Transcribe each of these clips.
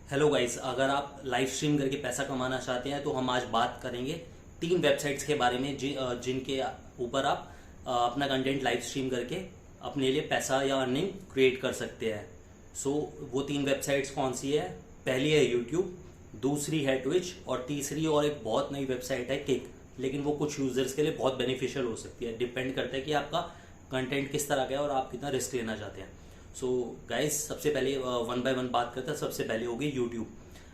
Hello guys, अगर आप live stream करके पैसा कमाना चाहते हैं तो हम आज बात करेंगे 3 वेबसाइट्स के बारे में जिनके ऊपर आप अपना कंटेंट लाइव स्ट्रीम करके अपने लिए पैसा या अर्निंग क्रिएट कर सकते हैं। सो वो 3 वेबसाइट्स कौन सी है? पहली है यूट्यूब, दूसरी है ट्विच और तीसरी और एक बहुत नई वेबसाइट है किक। लेकिन वो कुछ यूजर्स के लिए बहुत बेनिफिशियल हो सकती है, डिपेंड करता है कि आपका कंटेंट किस तरह का है और आप कितना रिस्क लेना चाहते हैं। सो गाइस, सबसे पहले वन बाय वन बात करते हैं। सबसे पहले होगी यूट्यूब।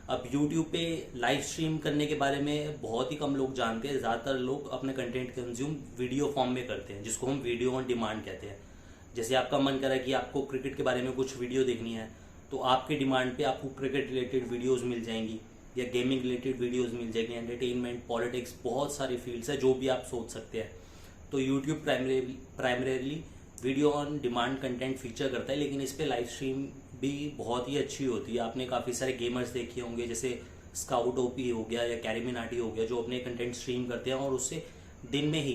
अब यूट्यूब पे लाइव स्ट्रीम करने के बारे में बहुत ही कम लोग जानते हैं। ज़्यादातर लोग अपने कंटेंट कंज्यूम वीडियो फॉर्म में करते हैं, जिसको हम वीडियो ऑन डिमांड कहते हैं। जैसे आपका मन करा कि आपको क्रिकेट के बारे में कुछ वीडियो देखनी है, तो आपके डिमांड पे आपको क्रिकेट रिलेटेड वीडियोस मिल जाएंगी या गेमिंग रिलेटेड वीडियोस मिल जाएंगी, एंटरटेनमेंट, पॉलिटिक्स, बहुत सारी फील्ड्स है जो भी आप सोच सकते हैं। तो YouTube primarily video on demand content feature करता है, लेकिन इस पे लाइव स्ट्रीम भी बहुत ही अच्छी होती है। आपने काफ़ी सारे गेमर्स देखे होंगे, जैसे स्काउट ओपी हो गया या कैरिमिनाटी हो गया, जो अपने कंटेंट स्ट्रीम करते हैं और उससे दिन में ही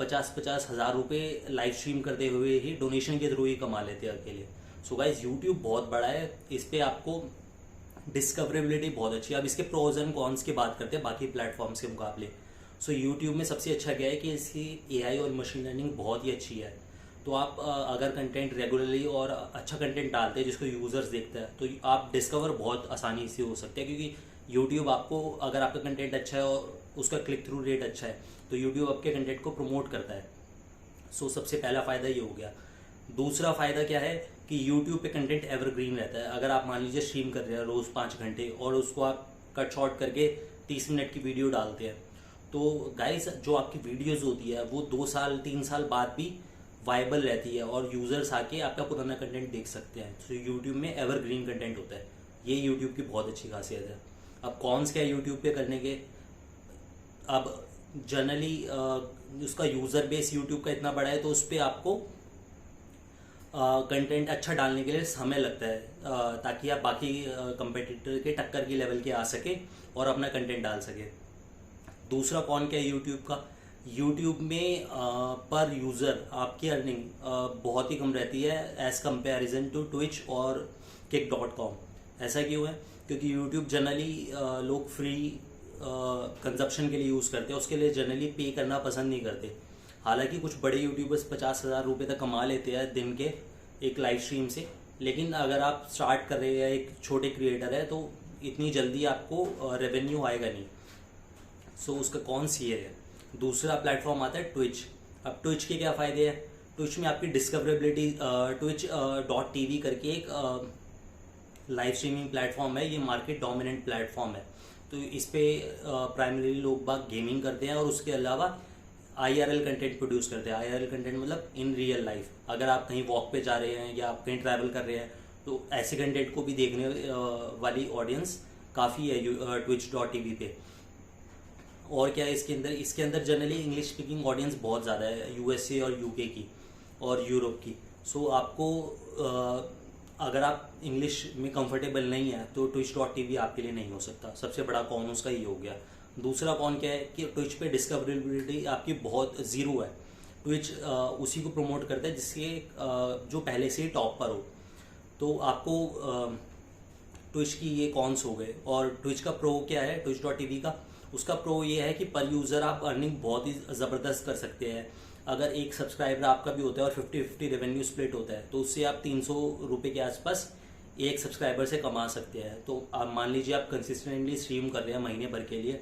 50-50 हज़ार रुपये लाइव स्ट्रीम करते हुए ही डोनेशन के थ्रू ही कमा लेते हैं अकेले। सो गाइज, यूट्यूब बहुत बड़ा है, इस पर आपको डिस्कवरेबिलिटी बहुत अच्छी है। अब इसके प्रोज एंड कॉन्स की बात करते हैं बाकी प्लेटफॉर्म्स के मुकाबले। सो यूट्यूब में सबसे अच्छा क्या है कि इसकी एआई और मशीन लर्निंग बहुत ही अच्छी है। तो आप अगर कंटेंट रेगुलरली और अच्छा कंटेंट डालते हैं जिसको यूजर्स देखते हैं, तो आप डिस्कवर बहुत आसानी से हो सकते हैं, क्योंकि यूट्यूब आपको, अगर आपका कंटेंट अच्छा है और उसका क्लिक थ्रू रेट अच्छा है, तो यूट्यूब आपके कंटेंट को प्रमोट करता है। सो सबसे पहला फ़ायदा ये हो गया। दूसरा फ़ायदा क्या है कि यूट्यूब पे कंटेंट एवरग्रीन रहता है। अगर आप मान लीजिए स्ट्रीम कर रहे हैं रोज़ 5 घंटे और उसको आप कट शॉर्ट करके 30 मिनट की वीडियो डालते हैं, तो गाइस, जो आपकी वीडियोज़ होती है वो 2 साल 3 साल बाद भी वायबल रहती है और यूजर्स आके आपका पुराना कंटेंट देख सकते हैं। तो यूट्यूब में एवरग्रीन कंटेंट होता है, ये यूट्यूब की बहुत अच्छी खासियत है। अब कॉन्स क्या है यूट्यूब पे करने के? अब जनरली उसका यूज़र बेस यूट्यूब का इतना बड़ा है, तो उस पर आपको कंटेंट अच्छा डालने के लिए समय लगता है, ताकि आप बाकी कंपेटिटर के टक्कर की लेवल के आ सके और अपना कंटेंट डाल सके। दूसरा कौन क्या है यूट्यूब का? यूट्यूब में पर यूज़र आपकी अर्निंग बहुत ही कम रहती है एज कंपेरिजन टू ट्विच और kick.com। ऐसा क्यों है? क्योंकि यूट्यूब जनरली लोग फ्री कंजप्शन के लिए यूज़ करते हैं, उसके लिए जनरली पे करना पसंद नहीं करते। हालांकि कुछ बड़े यूट्यूबर्स 50,000 रुपये तक कमा लेते हैं दिन के एक लाइव स्ट्रीम से, लेकिन अगर आप स्टार्ट कर रहे हैं, एक छोटे क्रिएटर है, तो इतनी जल्दी आपको रेवेन्यू आएगा नहीं। सो उसका कौन सी है? दूसरा प्लेटफॉर्म आता है ट्विच। अब ट्विच के क्या फ़ायदे हैं? ट्विच में आपकी डिस्कवरेबिलिटी, twitch.tv करके एक लाइव स्ट्रीमिंग प्लेटफॉर्म है, ये मार्केट डोमिनेंट प्लेटफॉर्म है। तो इस पे प्राइमरीली लोग बाग गेमिंग करते हैं और उसके अलावा IRL कंटेंट प्रोड्यूस करते हैं। IRL कंटेंट मतलब इन रियल लाइफ। अगर आप कहीं वॉक पे जा रहे हैं या आप कहीं ट्रैवल कर रहे हैं, तो ऐसे कंटेंट को भी देखने वाली ऑडियंस काफ़ी है twitch.tv पे। और क्या है इसके अंदर जनरली इंग्लिश स्पीकिंग ऑडियंस बहुत ज़्यादा है, USA और UK की और यूरोप की। सो आपको अगर आप इंग्लिश में कंफर्टेबल नहीं है तो twitch.tv आपके लिए नहीं हो सकता। सबसे बड़ा कौन उसका ये हो गया। दूसरा कौन क्या है कि ट्विच पे डिस्कवरेबिलिटी आपकी बहुत ज़ीरो है। ट्विच उसी को प्रमोट करता है जिसके जो पहले से ही टॉप पर हो। तो आपको ट्विच की ये कॉन्स हो गए। और ट्विच का प्रो क्या है twitch.tv का? उसका प्रो ये है कि पर यूज़र आप अर्निंग बहुत ही ज़बरदस्त कर सकते हैं। अगर एक सब्सक्राइबर आपका भी होता है और 50-50 रेवेन्यू स्प्लिट होता है, तो उससे आप 300 रुपये के आसपास एक सब्सक्राइबर से कमा सकते हैं। तो आप मान लीजिए आप कंसिस्टेंटली स्ट्रीम कर रहे हैं महीने भर के लिए,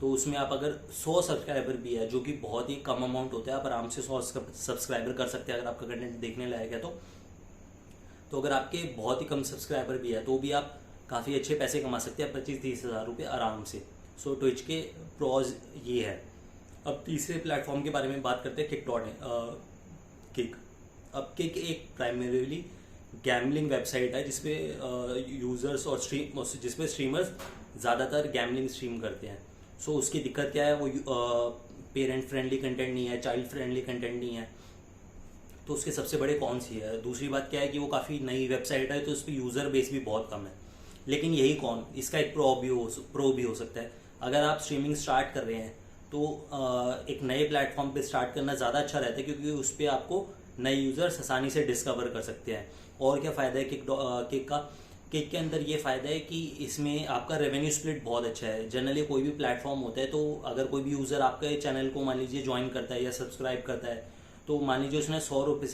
तो उसमें आप अगर 100 सब्सक्राइबर भी है, जो कि बहुत ही कम अमाउंट होता है, आप आराम से 100 सब्सक्राइबर कर सकते हैं अगर आपका कंटेंट देखने लायक है तो अगर आपके बहुत ही कम सब्सक्राइबर भी है तो भी आप काफ़ी अच्छे पैसे कमा सकते हैं, 25-30 हज़ार रुपये आराम से। सो ट्विच के प्रोज ये है। अब तीसरे प्लेटफॉर्म के बारे में बात करते हैं किक। अब किक एक प्राइमरीली गैम्बलिंग वेबसाइट है जिसपे यूज़र्स और जिसपे स्ट्रीमर्स ज़्यादातर गैम्बलिंग स्ट्रीम करते हैं। सो उसकी दिक्कत क्या है? वो पेरेंट फ्रेंडली कंटेंट नहीं है, चाइल्ड फ्रेंडली कंटेंट नहीं है, तो उसके सबसे बड़े कौन सी है। दूसरी बात क्या है कि वो काफ़ी नई वेबसाइट है, तो उस पर यूज़र बेस भी बहुत कम है। लेकिन यही कौन, इसका एक प्रो भी हो सकता है। अगर आप स्ट्रीमिंग स्टार्ट कर रहे हैं तो एक नए प्लेटफॉर्म पे स्टार्ट करना ज़्यादा अच्छा रहता है, क्योंकि उस पर आपको नए यूज़र्स आसानी से डिस्कवर कर सकते हैं। और क्या फ़ायदा है किक का? किक के अंदर ये फ़ायदा है कि इसमें आपका रेवेन्यू स्प्लिट बहुत अच्छा है। जनरली कोई भी प्लेटफॉर्म होता है तो अगर कोई भी यूज़र आपके चैनल को मान लीजिए ज्वाइन करता है या सब्सक्राइब करता है, तो मान लीजिए उसने 100 रुपये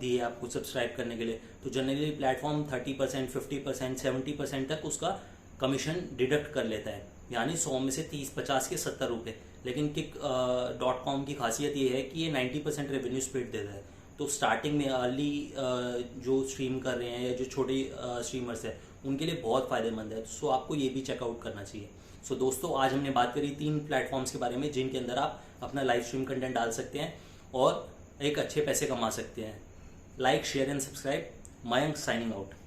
दिए आपको सब्सक्राइब करने के लिए, तो जनरली प्लेटफॉर्म 30%, 50%, 70% तक उसका कमीशन डिडक्ट कर लेता है, यानी 100 में से 30, 50 के 70 रुपये। लेकिन kick.com की खासियत ये है कि ये 90% रेवेन्यू स्प्लिट देता है। तो स्टार्टिंग में अर्ली जो स्ट्रीम कर रहे हैं या जो छोटे स्ट्रीमर्स हैं उनके लिए बहुत फ़ायदेमंद है। सो आपको ये भी चेकआउट करना चाहिए। सो दोस्तों, आज हमने बात करी 3 प्लेटफॉर्म्स के बारे में जिनके अंदर आप अपना लाइव स्ट्रीम कंटेंट डाल सकते हैं और एक अच्छे पैसे कमा सकते हैं। Like, share and subscribe. Mayank signing out.